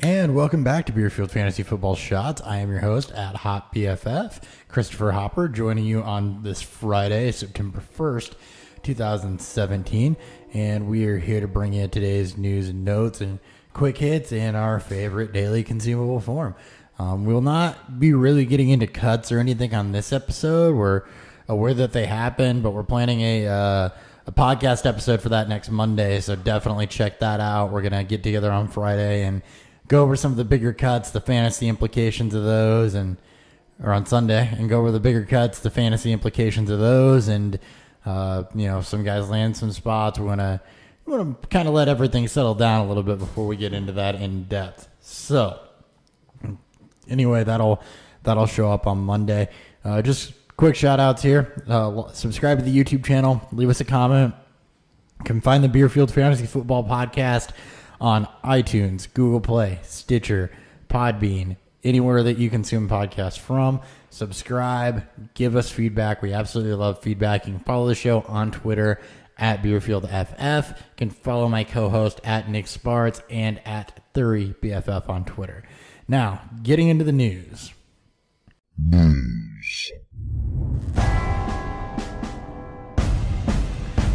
And welcome back to Beerfield Fantasy Football Shots. I am your host at Hot BFF, Christopher Hopper, joining you on this Friday, September 1st, 2017. And we are here to bring you today's news and notes and quick hits in our favorite daily consumable form. We will not be really getting into cuts or anything on this episode. We're aware that they happen, but we're planning a podcast episode for that next Monday, so definitely check that out. We're going to get together on Friday and go over some of the bigger cuts, the fantasy implications of those, or on Sunday, and go over the bigger cuts, the fantasy implications of those, and some guys land some spots. We want to kind of let everything settle down a little bit before we get into that in depth. So, anyway, that'll show up on Monday. Just quick shout outs here. Subscribe to the YouTube channel. Leave us a comment. You can find the Beerfield Fantasy Football Podcast on iTunes, Google Play, Stitcher, Podbean, anywhere that you consume podcasts from. Subscribe, give us feedback. We absolutely love feedback. You can follow the show on Twitter at BeerfieldFF. You can follow my co-host at Nick Sparts and at ThurryBFF on Twitter. Now, getting into the news.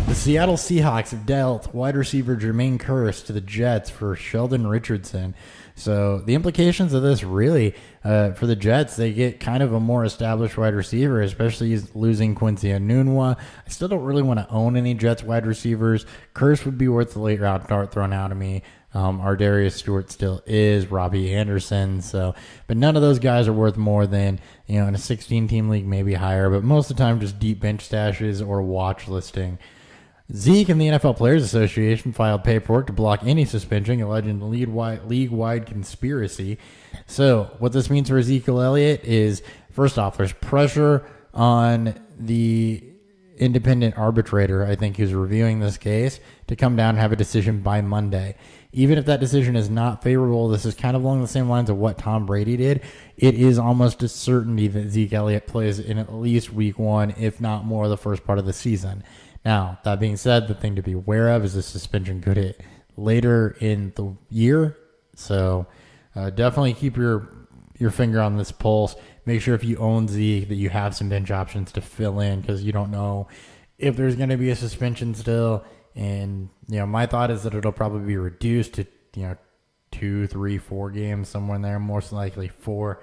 The Seattle Seahawks have dealt wide receiver Jermaine Kearse to the Jets for Sheldon Richardson. So the implications of this really, for the Jets, they get kind of a more established wide receiver, especially losing Quincy Enunwa. I still don't really want to own any Jets wide receivers. Kearse would be worth the late round dart thrown out of me. Darius Stewart still is, Robbie Anderson. But none of those guys are worth more than, in a 16-team league, maybe higher. But most of the time, just deep bench stashes or watch listing. Zeke and the NFL Players Association filed paperwork to block any suspension alleging league-wide conspiracy. So what this means for Ezekiel Elliott is, first off, there's pressure on the independent arbitrator, I think, who's reviewing this case, to come down and have a decision by Monday. Even if that decision is not favorable, this is kind of along the same lines of what Tom Brady did. It is almost a certainty that Zeke Elliott plays in at least week one, if not more, the first part of the season. Now, that being said, the thing to be aware of is the suspension could hit later in the year. So definitely keep your finger on this pulse. Make sure if you own Zeke that you have some bench options to fill in, because you don't know if there's going to be a suspension still. And, my thought is that it'll probably be reduced to, 2, 3, 4 games, somewhere in there, most likely 4.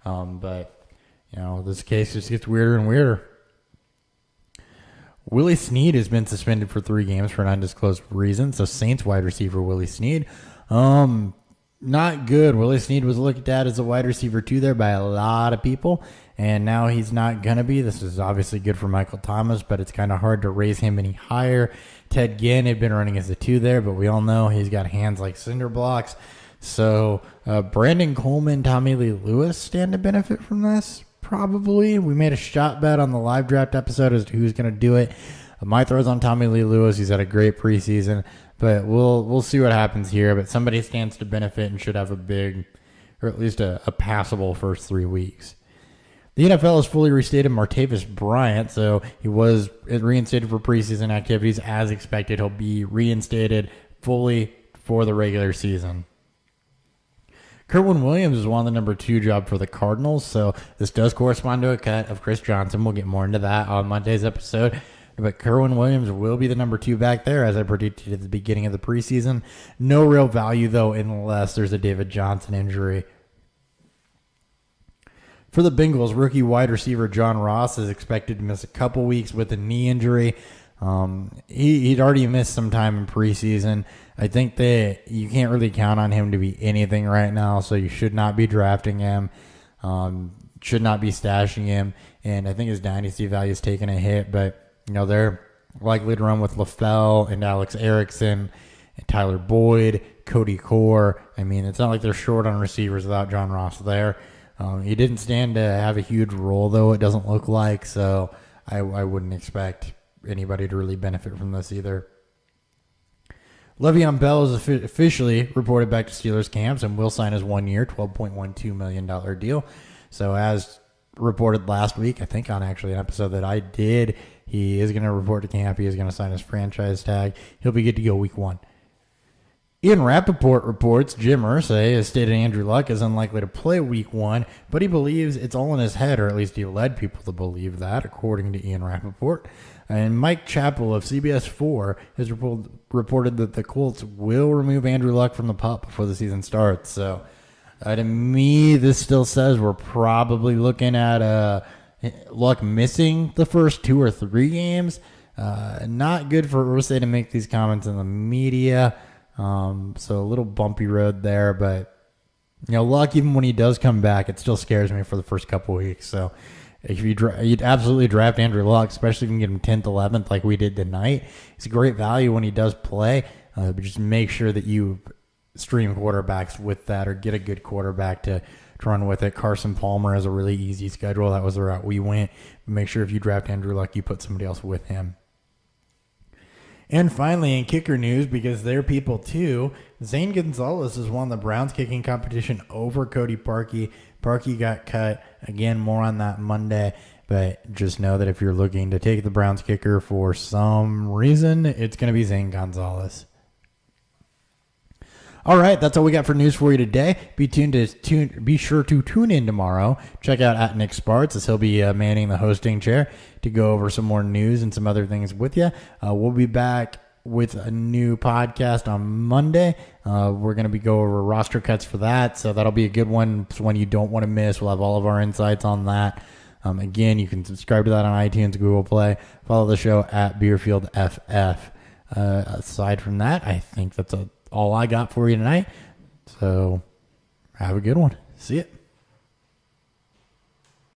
But this case just gets weirder and weirder. Willie Snead has been suspended for 3 games for an undisclosed reason. So Saints wide receiver Willie Snead, not good. Willie Snead was looked at as a wide receiver 2 there by a lot of people, and now he's not going to be. This is obviously good for Michael Thomas, but it's kind of hard to raise him any higher. Ted Ginn had been running as a 2 there, but we all know he's got hands like cinder blocks. So Brandon Coleman, Tommy Lee Lewis stand to benefit from this. Probably. We made a shot bet on the live draft episode as to who's going to do it. My throw's on Tommy Lee Lewis. He's had a great preseason, but we'll see what happens here. But somebody stands to benefit and should have a big, or at least a passable first 3 weeks. The NFL has fully restated Martavis Bryant, so he was reinstated for preseason activities as expected. He'll be reinstated fully for the regular season. Kerwin Williams is on the number 2 job for the Cardinals, so this does correspond to a cut of Chris Johnson. We'll get more into that on Monday's episode. But Kerwin Williams will be the number 2 back there, as I predicted at the beginning of the preseason. No real value, though, unless there's a David Johnson injury. For the Bengals, rookie wide receiver John Ross is expected to miss a couple weeks with a knee injury. He'd already missed some time in preseason. I think that you can't really count on him to be anything right now, so you should not be drafting him, should not be stashing him, and I think his dynasty value is taking a hit, but they're likely to run with LaFell and Alex Erickson and Tyler Boyd, Cody Core. I mean, it's not like they're short on receivers without John Ross there. He didn't stand to have a huge role, though, it doesn't look like, so I wouldn't expect anybody to really benefit from this either. Le'Veon Bell is officially reported back to Steelers camps and will sign his 1-year, $12.12 million deal. So as reported last week, I think on actually an episode that I did, he is going to report to camp. He is going to sign his franchise tag. He'll be good to go week 1. Ian Rappaport reports Jim Irsay has stated Andrew Luck is unlikely to play week 1, but he believes it's all in his head, or at least he led people to believe that, according to Ian Rappaport. And Mike Chappell of CBS 4 has reported that the Colts will remove Andrew Luck from the pup before the season starts. So to me, this still says we're probably looking at Luck missing the first 2 or 3 games. Not good for Irsay to make these comments in the media. So a little bumpy road there, but Luck, even when he does come back, it still scares me for the first couple weeks. So if you'd absolutely draft Andrew Luck, especially if you can get him 10th, 11th like we did tonight. It's a great value when he does play, but just make sure that you stream quarterbacks with that or get a good quarterback to run with it. Carson Palmer has a really easy schedule. That was the route we went. Make sure if you draft Andrew Luck, you put somebody else with him. And finally, in kicker news, because they're people too, Zane Gonzalez has won the Browns kicking competition over Cody Parkey. Parkey got cut. Again, more on that Monday. But just know that if you're looking to take the Browns kicker for some reason, it's going to be Zane Gonzalez. All right, that's all we got for news for you today. Be sure to tune in tomorrow. Check out at Nick Sparts, as he'll be manning the hosting chair to go over some more news and some other things with you. We'll be back with a new podcast on Monday. We're going to go over roster cuts for that, so that'll be a good one. It's one you don't want to miss. We'll have all of our insights on that. Again, you can subscribe to that on iTunes, Google Play. Follow the show at BeerfieldFF. Aside from that, I think that's all I got for you tonight. So have a good one. See ya.